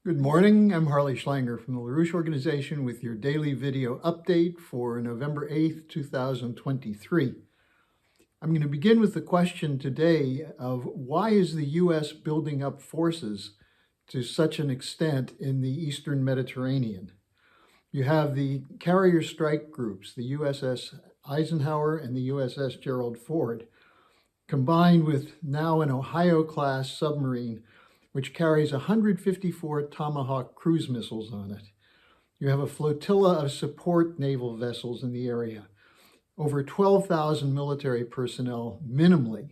Good morning, I'm Harley Schlanger from the LaRouche Organization with your daily video update for November 8th, 2023. I'm going to begin with the question today of why is the U.S. building up forces to such an extent in the Eastern Mediterranean? You have the carrier strike groups, the USS Eisenhower and the USS Gerald Ford, combined with now an Ohio-class submarine which carries 154 Tomahawk cruise missiles on it. You have a flotilla of support naval vessels in the area, over 12,000 military personnel minimally,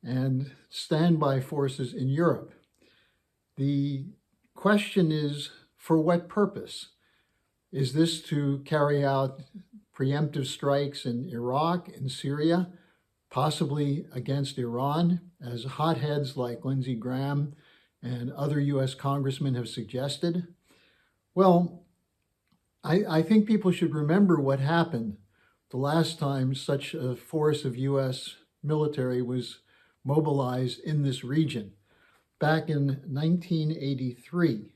and standby forces in Europe. The question is, for what purpose? Is this to carry out preemptive strikes in Iraq and Syria, possibly against Iran, as hotheads like Lindsey Graham and other U.S. congressmen have suggested? Well, I think people should remember what happened the last time such a force of U.S. military was mobilized in this region, back in 1983,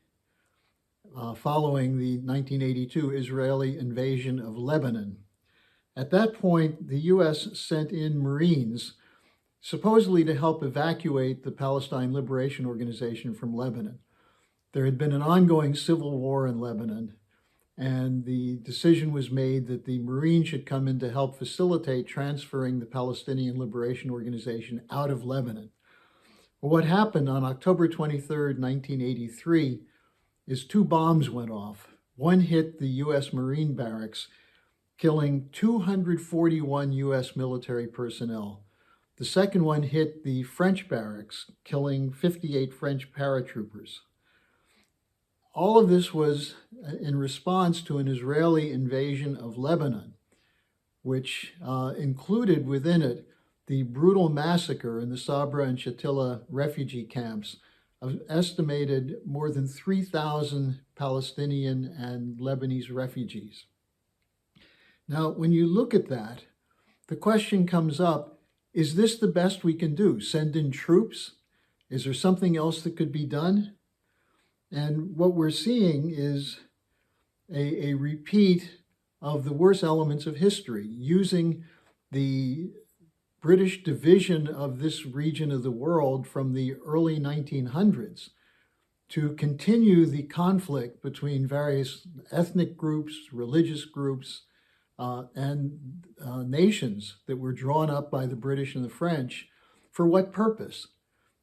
following the 1982 Israeli invasion of Lebanon. At that point, the U.S. sent in Marines supposedly to help evacuate the Palestine Liberation Organization from Lebanon. There had been an ongoing civil war in Lebanon, and the decision was made that the Marines should come in to help facilitate transferring the Palestinian Liberation Organization out of Lebanon. Well, what happened on October 23rd, 1983, is two bombs went off. One hit the U.S. Marine barracks, killing 241 U.S. military personnel. The second one hit the French barracks, killing 58 French paratroopers. All of this was in response to an Israeli invasion of Lebanon, which included within it the brutal massacre in the Sabra and Shatila refugee camps of estimated more than 3,000 Palestinian and Lebanese refugees. Now, when you look at that, the question comes up, is this the best we can do? Send in troops? Is there something else that could be done? And what we're seeing is a repeat of the worst elements of history, using the British division of this region of the world from the early 1900s to continue the conflict between various ethnic groups, religious groups, and nations that were drawn up by the British and the French. For what purpose?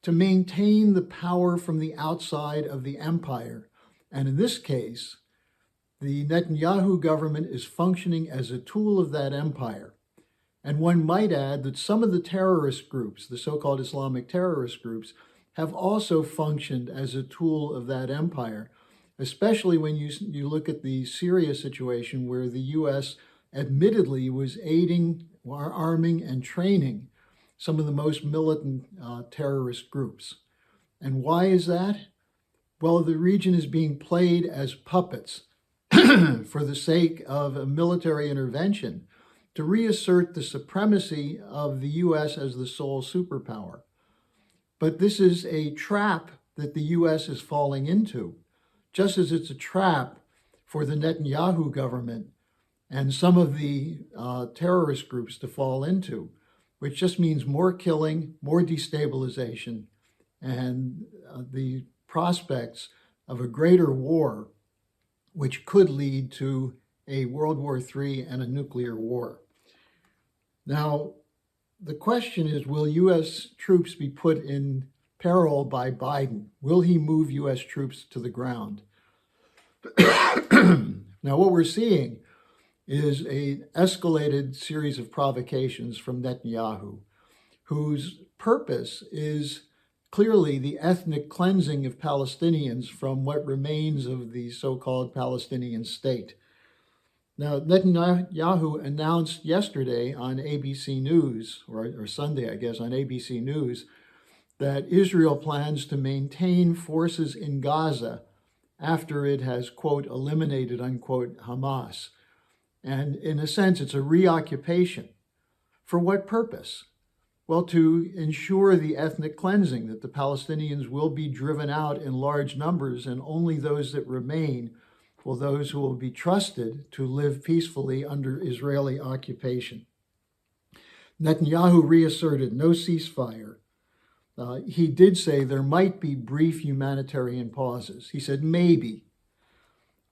To maintain the power from the outside of the empire. And in this case, the Netanyahu government is functioning as a tool of that empire. And one might add that some of the terrorist groups, the so-called Islamic terrorist groups, have also functioned as a tool of that empire, especially when you look at the Syria situation where the U.S. admittedly was aiding, arming, and training some of the most militant terrorist groups. And why is that? Well, the region is being played as puppets for the sake of a military intervention to reassert the supremacy of the U.S. as the sole superpower. But this is a trap that the U.S. is falling into, just as it's a trap for the Netanyahu government and some of the terrorist groups to fall into, which just means more killing, more destabilization, and the prospects of a greater war, which could lead to a World War III and a nuclear war. Now, the question is, will U.S. troops be put in peril by Biden? Will he move U.S. troops to the ground? Now, what we're seeing is an escalated series of provocations from Netanyahu, whose purpose is clearly the ethnic cleansing of Palestinians from what remains of the so-called Palestinian state. Now, Netanyahu announced yesterday on ABC News, or Sunday, I guess, on ABC News, that Israel plans to maintain forces in Gaza after it has, quote, eliminated, unquote, Hamas. And in a sense, it's a reoccupation. For what purpose? Well, to ensure the ethnic cleansing, that the Palestinians will be driven out in large numbers, and only those that remain will those who will be trusted to live peacefully under Israeli occupation. Netanyahu reasserted no ceasefire. He did say there might be brief humanitarian pauses. He said maybe.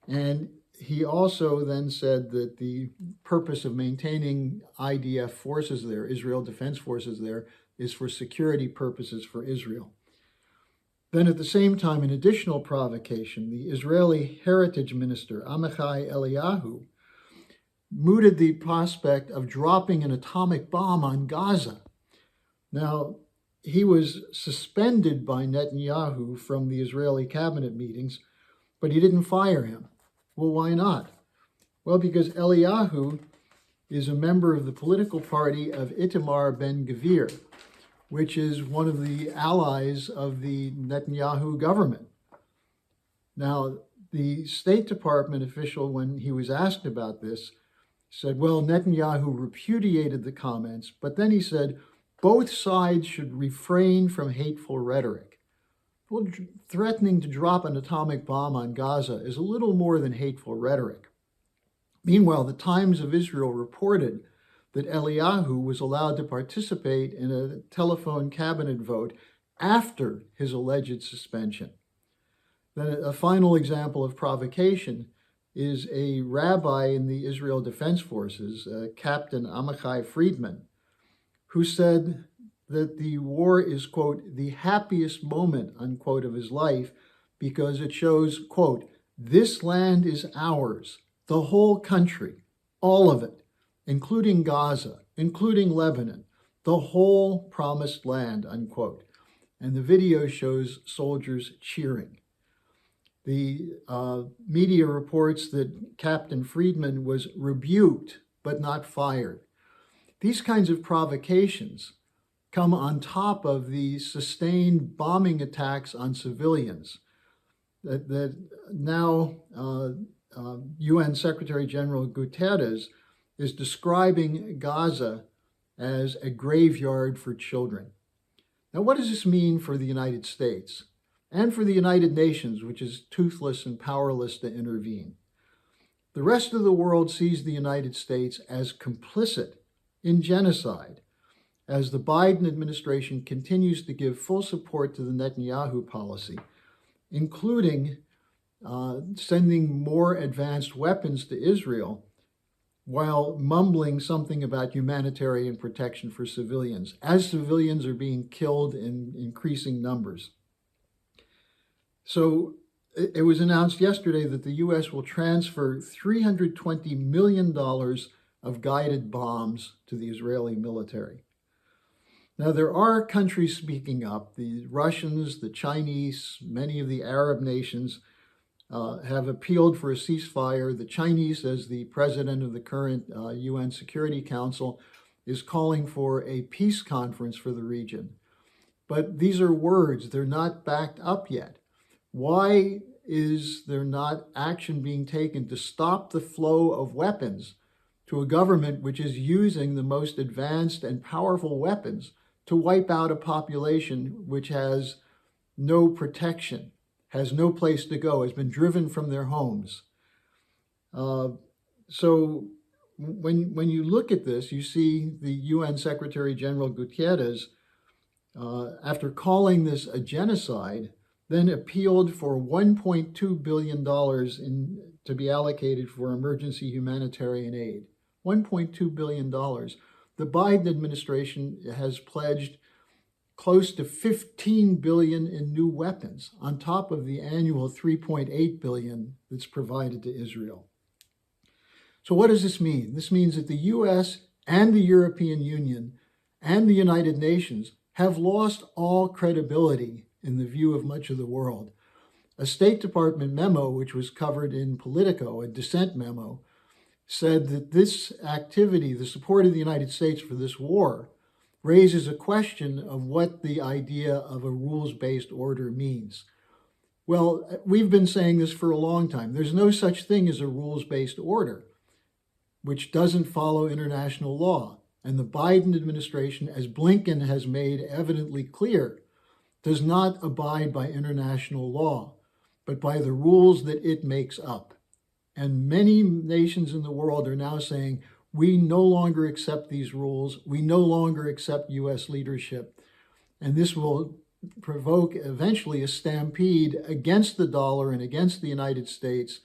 And he also then said that the purpose of maintaining IDF forces there, Israel Defense Forces there, is for security purposes for Israel. Then at the same time, an additional provocation, the Israeli Heritage Minister, Amichai Eliyahu, mooted the prospect of dropping an atomic bomb on Gaza. Now, he was suspended by Netanyahu from the Israeli cabinet meetings, but he didn't fire him. Well, why not? Well, because Eliyahu is a member of the political party of Itamar Ben-Gvir, which is one of the allies of the Netanyahu government. Now, the State Department official, when he was asked about this, said, well, Netanyahu repudiated the comments, but then he said, both sides should refrain from hateful rhetoric. Well, threatening to drop an atomic bomb on Gaza is a little more than hateful rhetoric. Meanwhile, the Times of Israel reported that Eliyahu was allowed to participate in a telephone cabinet vote after his alleged suspension. Then a final example of provocation is a rabbi in the Israel Defense Forces, Captain Amichai Friedman, who said that the war is, quote, the happiest moment, unquote, of his life because it shows, quote, this land is ours, the whole country, all of it, including Gaza, including Lebanon, the whole promised land, unquote. And the video shows soldiers cheering. The media reports that Captain Friedman was rebuked but not fired. These kinds of provocations come on top of the sustained bombing attacks on civilians that now UN Secretary General Guterres is describing Gaza as a graveyard for children. Now, what does this mean for the United States and for the United Nations, which is toothless and powerless to intervene? The rest of the world sees the United States as complicit in genocide, as the Biden administration continues to give full support to the Netanyahu policy, including sending more advanced weapons to Israel while mumbling something about humanitarian protection for civilians, as civilians are being killed in increasing numbers. So it was announced yesterday that the U.S. will transfer $320 million of guided bombs to the Israeli military. Now, there are countries speaking up. The Russians, the Chinese, many of the Arab nations have appealed for a ceasefire. The Chinese, as the president of the current UN Security Council, is calling for a peace conference for the region. But these are words. They're not backed up yet. Why is there not action being taken to stop the flow of weapons to a government which is using the most advanced and powerful weapons to wipe out a population which has no protection, has no place to go, has been driven from their homes? So when you look at this, you see the UN Secretary General Guterres, after calling this a genocide, then appealed for $1.2 billion to be allocated for emergency humanitarian aid. $1.2 billion. The Biden administration has pledged close to $15 billion in new weapons on top of the annual $3.8 billion that's provided to Israel. So what does this mean? This means that the US and the European Union and the United Nations have lost all credibility in the view of much of the world. A State Department memo, which was covered in Politico, a dissent memo, said that this activity, the support of the United States for this war, raises a question of what the idea of a rules-based order means. Well, we've been saying this for a long time. There's no such thing as a rules-based order, which doesn't follow international law. And the Biden administration, as Blinken has made evidently clear, does not abide by international law, but by the rules that it makes up. And many nations in the world are now saying, we no longer accept these rules. We no longer accept U.S. leadership. And this will provoke eventually a stampede against the dollar and against the United States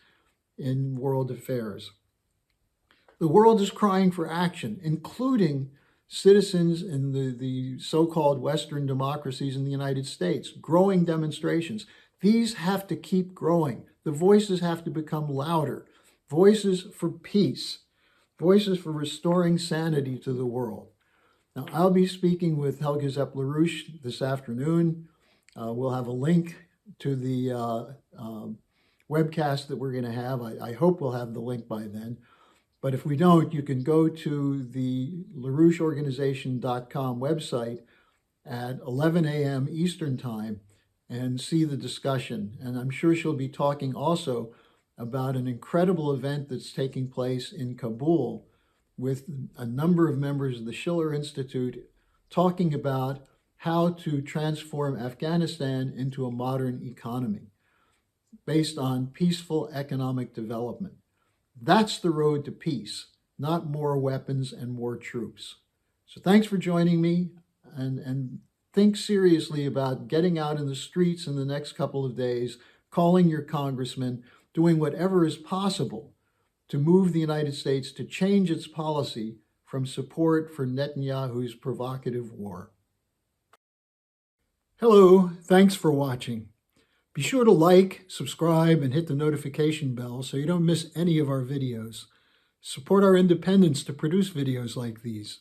in world affairs. The world is crying for action, including citizens in the so-called Western democracies in the United States, growing demonstrations. These have to keep growing. The voices have to become louder. Voices for peace. Voices for restoring sanity to the world. Now, I'll be speaking with Helge Zepp-LaRouche this afternoon. We'll have a link to the webcast that we're going to have. I hope we'll have the link by then. But if we don't, you can go to the LaRoucheOrganization.com website at 11 a.m. Eastern Time and see the discussion. And I'm sure she'll be talking also about an incredible event that's taking place in Kabul with a number of members of the Schiller Institute talking about how to transform Afghanistan into a modern economy based on peaceful economic development. That's the road to peace, not more weapons and more troops. So thanks for joining me, and think seriously about getting out in the streets in the next couple of days, calling your congressman, doing whatever is possible to move the United States to change its policy from support for Netanyahu's provocative war. Hello, thanks for watching. Be sure to like, subscribe, and hit the notification bell so you don't miss any of our videos. Support our independence to produce videos like these.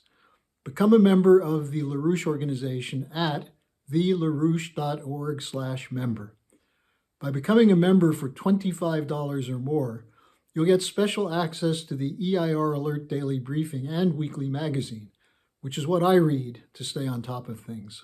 Become a member of the LaRouche Organization at thelarouche.org/member. By becoming a member for $25 or more, you'll get special access to the EIR Alert Daily Briefing and Weekly Magazine, which is what I read to stay on top of things.